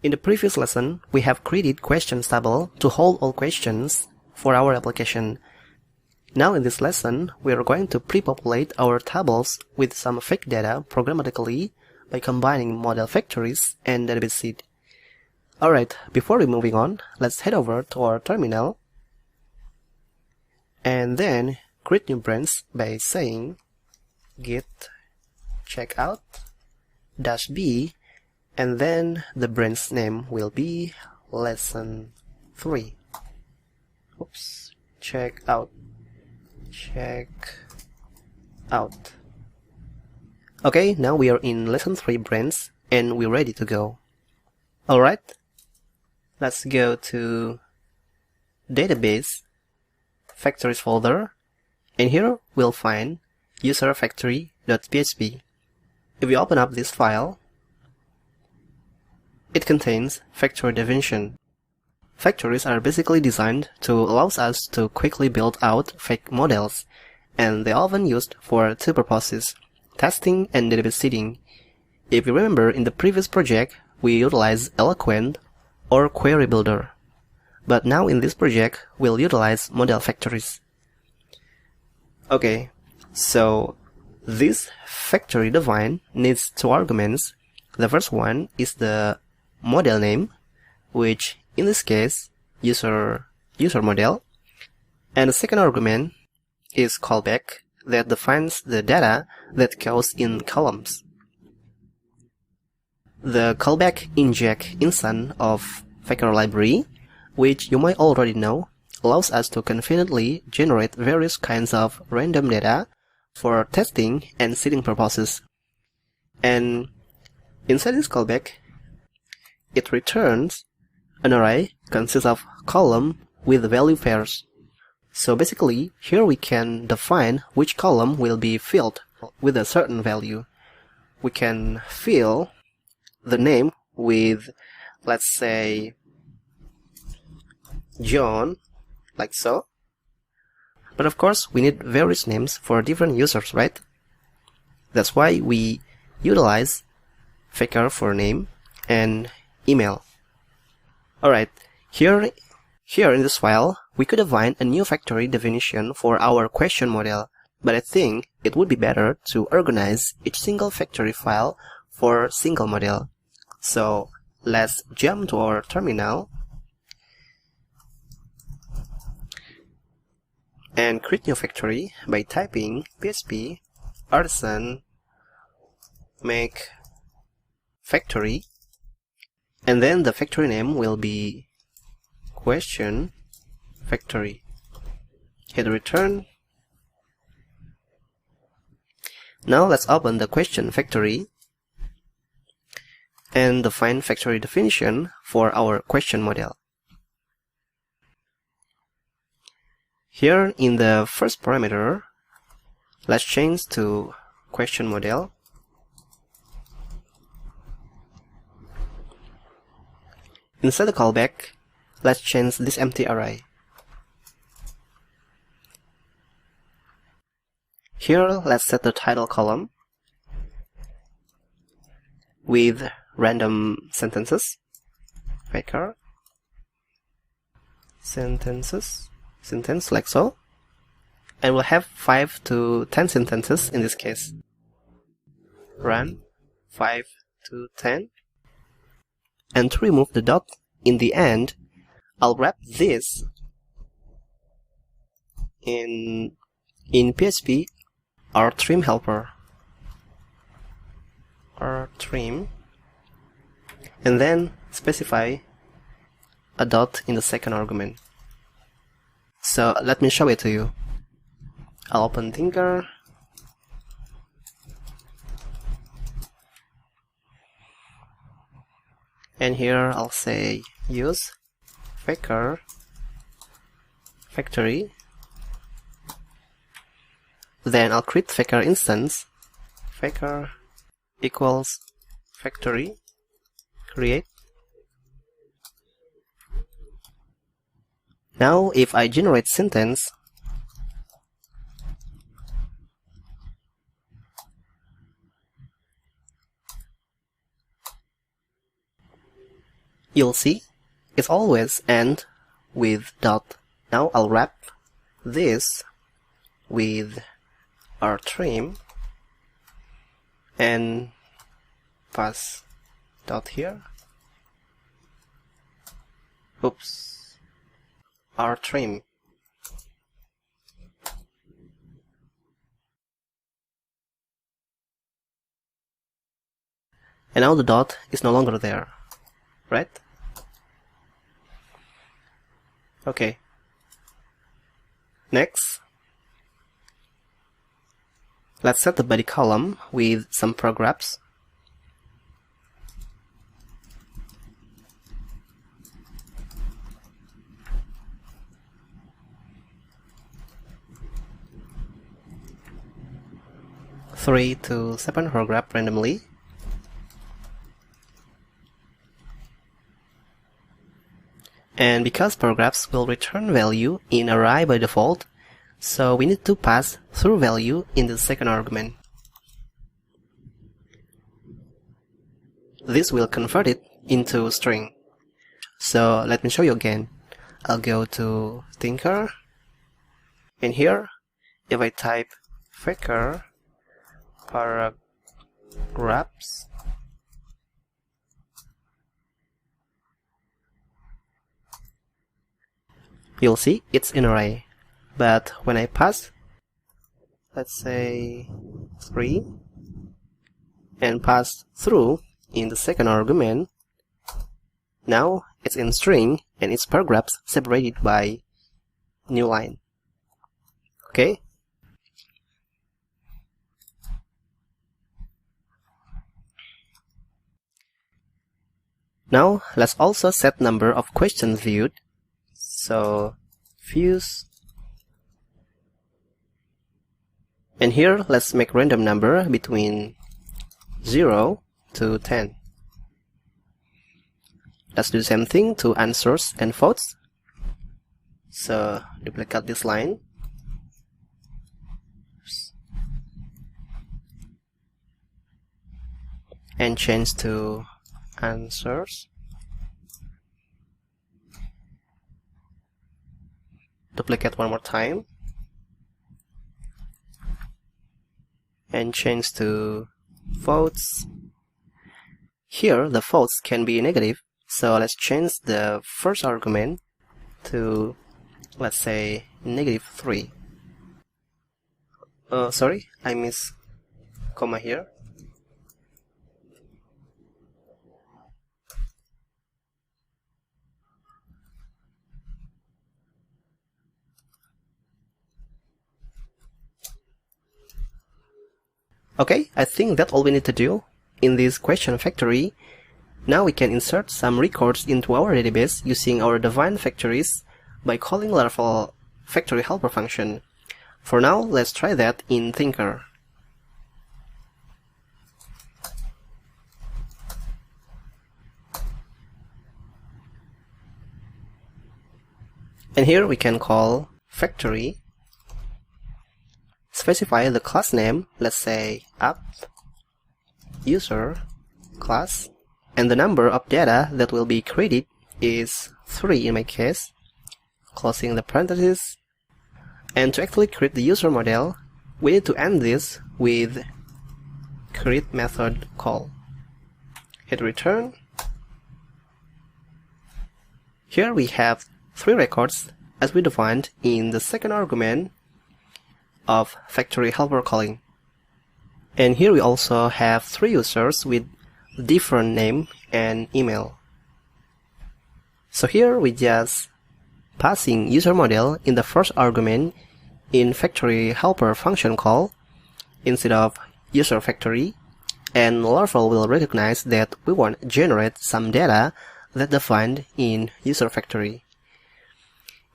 In the previous lesson, we have created questions table to hold all questions for our application. Now in this lesson, we are going to pre-populate our tables with some fake data programmatically by combining model factories and database seed. Alright, before we moving on, let's head over to our terminal and then create new branch by saying git checkout -b, and then the branch name will be lesson 3. Oops, check out. Okay, now we are in lesson 3 branch and we're ready to go. Alright, let's go to database factories folder, and here we'll find user factory.php. If we open up this file, it contains factory definition. Factories are basically designed to allow us to quickly build out fake models, and they're often used for two purposes: testing and database seeding. If you remember, in the previous project, we utilized Eloquent or Query Builder. But now in this project, we'll utilize model factories. Okay, so this factory define needs two arguments. The first one is the model name, which in this case user model, and the second argument is callback that defines the data that goes in columns. The callback inject instance of Faker library, which you might already know, allows us to conveniently generate various kinds of random data for testing and seeding purposes. And inside this callback, it returns an array consists of column with value pairs. So basically, here we can define which column will be filled with a certain value. We can fill the name with, let's say, John, like so. But of course, we need various names for different users, right? That's why we utilize Faker for name and email. Alright, here in this file, we could define a new factory definition for our question model, but I think it would be better to organize each single factory file for single model. So let's jump to our terminal and create new factory by typing php artisan make factory, and then the factory name will be question factory. Hit return. Now let's open the question factory and define factory definition for our question model. Here in the first parameter, let's change to question model. Inside the callback, let's change this empty array. Here, let's set the title column with random sentences, Faker sentences, sentence like so, and we'll have 5 to 10 sentences in this case. Run 5 to 10. And to remove the dot in the end, I'll wrap this in PHP our trim helper, our trim, and then specify a dot in the second argument. So let me show it to you. I'll open Tinker, and here I'll say use Faker factory. Then I'll create Faker instance. Faker equals factory create. Now if I generate sentence, you'll see it's always end with dot. Now I'll wrap this with our trim and pass dot here. Oops, our trim. And now the dot is no longer there, right? Okay. Next, let's set the body column with some paragraphs. Three to 7 paragraphs randomly. And because paragraphs will return value in array by default, so we need to pass through value in the second argument. This will convert it into string. So let me show you again. I'll go to Thinker, and here, if I type Faker paragraphs, you'll see it's in array. But when I pass, let's say 3, and pass through in the second argument, now it's in string and its paragraphs separated by new line. Okay? Now let's also set number of questions viewed. So views, and here let's make random number between 0 to 10. Let's do the same thing to answers and votes. So duplicate this line. And change to answers. Duplicate one more time. And change to votes. Here the votes can be negative, so let's change the first argument to, let's say, -3. Sorry, I miss comma here. Okay, I think that's all we need to do in this question factory. Now we can insert some records into our database using our define factories by calling Laravel factory helper function. For now, let's try that in Thinker. And here we can call factory, specify the class name, let's say app user class, and the number of data that will be created is 3 in my case, closing the parentheses. And to actually create the user model, we need to end this with create method call. Hit return. Here we have 3 records as we defined in the second argument of factory helper calling. And here we also have 3 users with different name and email. So here we just passing user model in the first argument in factory helper function call instead of user factory, and Laravel will recognize that we want to generate some data that defined in user factory.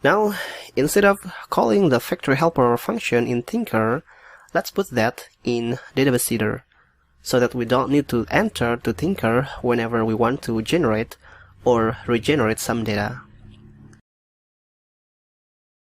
Now, instead of calling the factory helper function in Thinker, let's put that in database seeder, so that we don't need to enter to Thinker whenever we want to generate or regenerate some data.